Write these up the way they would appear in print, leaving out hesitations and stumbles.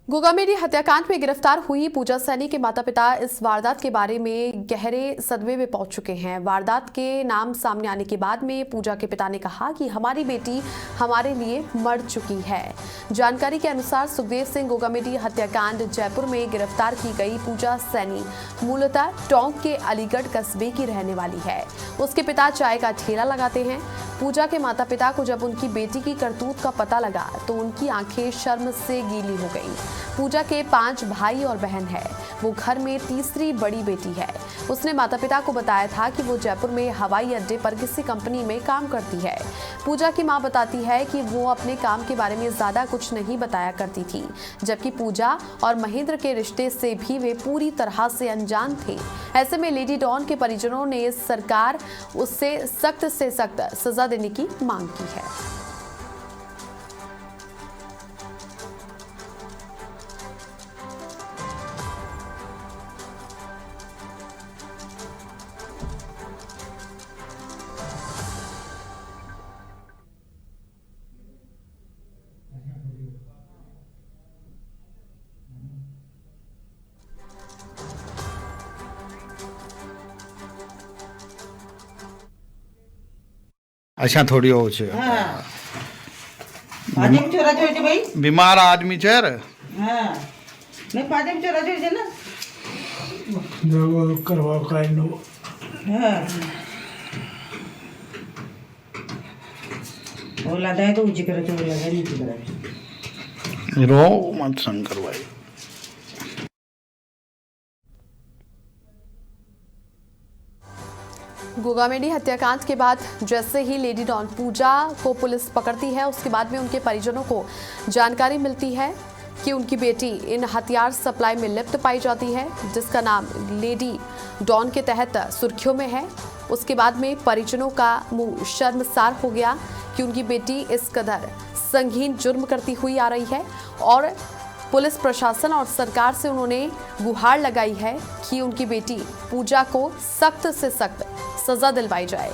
गोगामेडी हत्याकांड में गिरफ्तार हुई पूजा सैनी के माता पिता इस वारदात के बारे में गहरे सदमे में पहुंच चुके हैं। वारदात के नाम सामने आने के बाद में पूजा के पिता ने कहा कि हमारी बेटी हमारे लिए मर चुकी है। जानकारी के अनुसार सुखदेव सिंह गोगामेडी हत्याकांड जयपुर में गिरफ्तार की गई पूजा सैनी मूलतः टोंक के अलीगढ़ कस्बे की रहने वाली है। उसके पिता चाय का ठेला लगाते हैं। पूजा के माता पिता को जब उनकी बेटी की करतूत का पता लगा तो उनकी आंखें शर्म से गीली हो गईं। पूजा के 5 भाई और बहन है। वो घर में तीसरी बड़ी बेटी है। उसने माता पिता को बताया था कि वो जयपुर में हवाई अड्डे पर किसी कंपनी में काम करती है। पूजा की मां बताती है कि वो अपने काम के बारे में ज्यादा कुछ नहीं बताया करती थी, जबकि पूजा और महेंद्र के रिश्ते से भी वे पूरी तरह से अनजान थे। ऐसे में लेडी डॉन के परिजनों ने सरकार उससे सख्त से सख्त सजा देने की मांग की है। अच्छा थोड़ी हो छे पादेम चोरा जोई छे भाई बीमार आदमी छे रे हां ने पादेम चोरा जोई छे ना दवा करवा काई नो हां ओला दाय तो उजी करे तो ओला दाय नीचे करे रो मत शंकर भाई। गोगामेडी हत्याकांड के बाद जैसे ही लेडी डॉन पूजा को पुलिस पकड़ती है, उसके बाद में उनके परिजनों को जानकारी मिलती है कि उनकी बेटी इन हथियार सप्लाई में लिप्त पाई जाती है, जिसका नाम लेडी डॉन के तहत सुर्खियों में है। उसके बाद में परिजनों का मुंह शर्मसार हो गया कि उनकी बेटी इस कदर संगीन जुर्म करती हुई आ रही है और पुलिस प्रशासन और सरकार से उन्होंने गुहार लगाई है कि उनकी बेटी पूजा को सख्त से सख्त सजा दिलवाई जाए।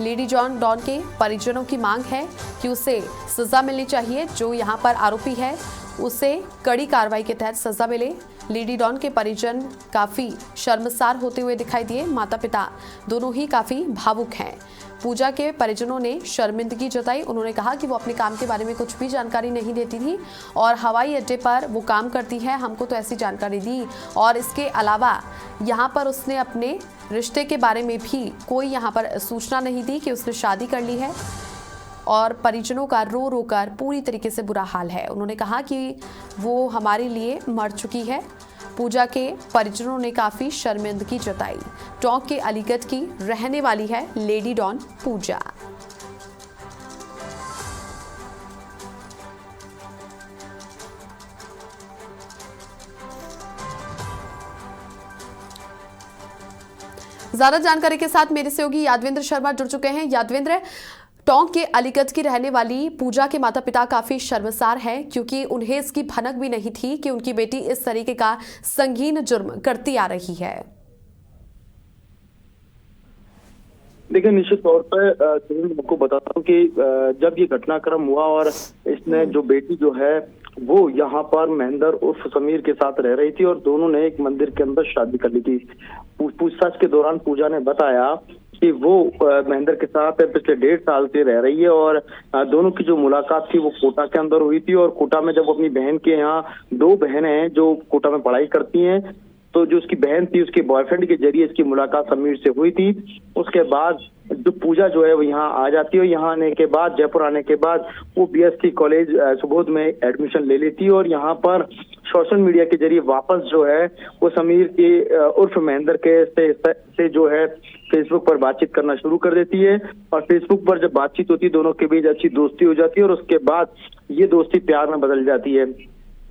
लेडी डॉन के परिजनों की मांग है कि उसे सजा मिलनी चाहिए। जो यहां पर आरोपी है उसे कड़ी कार्रवाई के तहत सजा मिले। लेडी डॉन के परिजन काफी शर्मसार होते हुए दिखाई दिए। माता पिता दोनों ही काफी भावुक हैं। पूजा के परिजनों ने शर्मिंदगी जताई। उन्होंने कहा कि वो अपने काम के बारे में कुछ भी जानकारी नहीं देती थी और हवाई अड्डे पर वो काम करती है, हमको तो ऐसी जानकारी दी और इसके अलावा यहाँ पर उसने अपने रिश्ते के बारे में भी कोई यहाँ पर सूचना नहीं दी कि उसने शादी कर ली है। और परिजनों का रो रो कर पूरी तरीके से बुरा हाल है। उन्होंने कहा कि वो हमारे लिए मर चुकी है। पूजा के परिजनों ने काफी शर्मिंदगी जताई। टोंक के अलीगढ़ की रहने वाली है लेडी डॉन पूजा। ज्यादा जानकारी के साथ मेरे सहयोगी यादवेंद्र शर्मा जुड़ चुके हैं। यादवेंद्र, टोंक के अलीगढ़ की रहने वाली पूजा के माता पिता काफी शर्मसार हैं क्योंकि उन्हें इसकी भनक भी नहीं थी कि उनकी बेटी इस तरीके का संगीन जुर्म करती आ रही है। देखिए, निश्चित तौर पर आपको बताता हूँ कि जब ये घटनाक्रम हुआ और इसने जो बेटी जो है वो यहाँ पर महेंद्र उर्फ समीर के साथ रह रही थी और दोनों ने एक मंदिर के अंदर शादी कर ली थी। पूछताछ के दौरान पूजा ने बताया कि वो महेंद्र के साथ पिछले 1.5 साल से रह रही है और दोनों की जो मुलाकात थी वो कोटा के अंदर हुई थी और कोटा में जब अपनी बहन के यहाँ 2 बहनें हैं जो कोटा में पढ़ाई करती हैं, तो जो उसकी बहन थी उसके बॉयफ्रेंड के जरिए इसकी मुलाकात समीर से हुई थी। उसके बाद जो पूजा जो है वो यहाँ आ जाती है। यहाँ आने के बाद, जयपुर आने के बाद वो बीएससी कॉलेज सुबोध में एडमिशन ले लेती है और यहाँ पर सोशल मीडिया के जरिए वापस जो है वो समीर के उर्फ महेंद्र के से जो है फेसबुक पर बातचीत करना शुरू कर देती है और फेसबुक पर जब बातचीत होती है दोनों के बीच अच्छी दोस्ती हो जाती है और उसके बाद ये दोस्ती प्यार में बदल जाती है।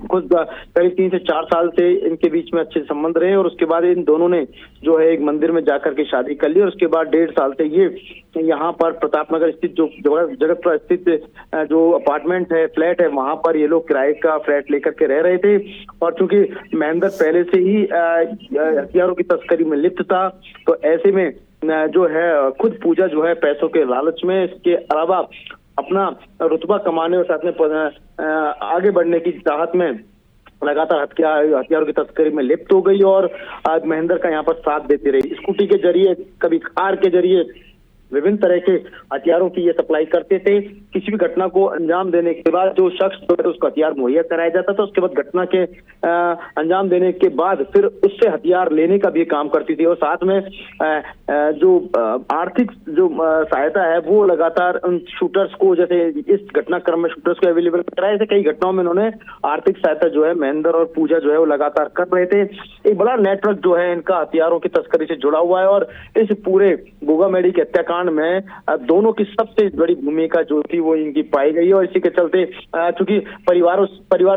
कुछ करीब 3 से 4 साल से इनके बीच में अच्छे संबंध रहे और उसके बाद इन दोनों ने जो है एक मंदिर में जाकर के शादी कर ली और उसके बाद 1.5 साल से ये यहाँ पर प्रतापनगर स्थित जो जगतपुरा स्थित जो अपार्टमेंट है, फ्लैट है, वहां पर ये लोग किराए का फ्लैट लेकर के रह रहे थे। और चूंकि महेंद्र पहले से ही हथियारों की तस्करी में लिप्त था, तो ऐसे में जो है खुद पूजा जो है पैसों के लालच में, इसके अलावा अपना रुतबा कमाने और साथ में आगे बढ़ने की चाहत में लगातार हथियारों की तस्करी में लिप्त हो गई और महेंद्र का यहाँ पर साथ देती रही। स्कूटी के जरिए, कभी कार के जरिए विभिन्न तरह के हथियारों की ये सप्लाई करते थे। किसी भी घटना को अंजाम देने के बाद जो शख्स जो है उसको हथियार मुहैया कराया जाता था। उसके बाद घटना के अंजाम देने के बाद फिर उससे हथियार लेने का भी काम करती थी और साथ में जो आर्थिक जो सहायता है वो लगातार उन शूटर्स को, जैसे इस घटनाक्रम में शूटर्स को अवेलेबल कराया, ऐसे कई घटनाओं में उन्होंने आर्थिक सहायता जो है महेंद्र और पूजा जो है वो लगातार कर रहे थे। एक बड़ा नेटवर्क जो है इनका हथियारों की तस्करी से जुड़ा हुआ है और इस पूरे गोगामेडी के हत्याकांड में दोनों की सबसे बड़ी भूमिका जो थी वो इनकी पाई गई है। और इसी के चलते चूंकि परिवार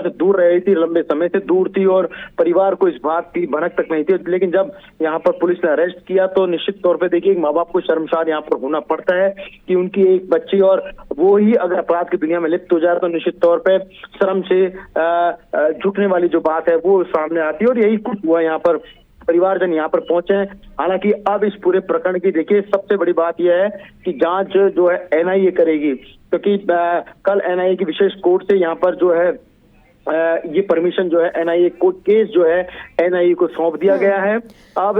से दूर रह रही थी, लंबे समय से दूर थी और परिवार को इस बात की भनक तक नहीं थी, लेकिन जब यहाँ पर पुलिस ने अरेस्ट किया तो निश्चित तौर पे देखिए माँ बाप को शर्मसार यहाँ पर होना पड़ता है कि उनकी एक बच्ची और वो ही अगर अपराध की दुनिया में लिप्त हो जाए तो निश्चित तौर पे शर्म से झुकने वाली जो बात है वो सामने आती है। और यही कुछ हुआ, यहाँ पर परिवारजन यहाँ पर पहुंचे हैं। हालांकि अब इस पूरे प्रकरण की देखिए सबसे बड़ी बात यह है कि जांच जो है एनआईए करेगी, क्योंकि कल एनआईए की विशेष कोर्ट से यहाँ पर जो है ये परमिशन जो है एनआईए को केस जो है एनआईए को सौंप दिया गया है। अब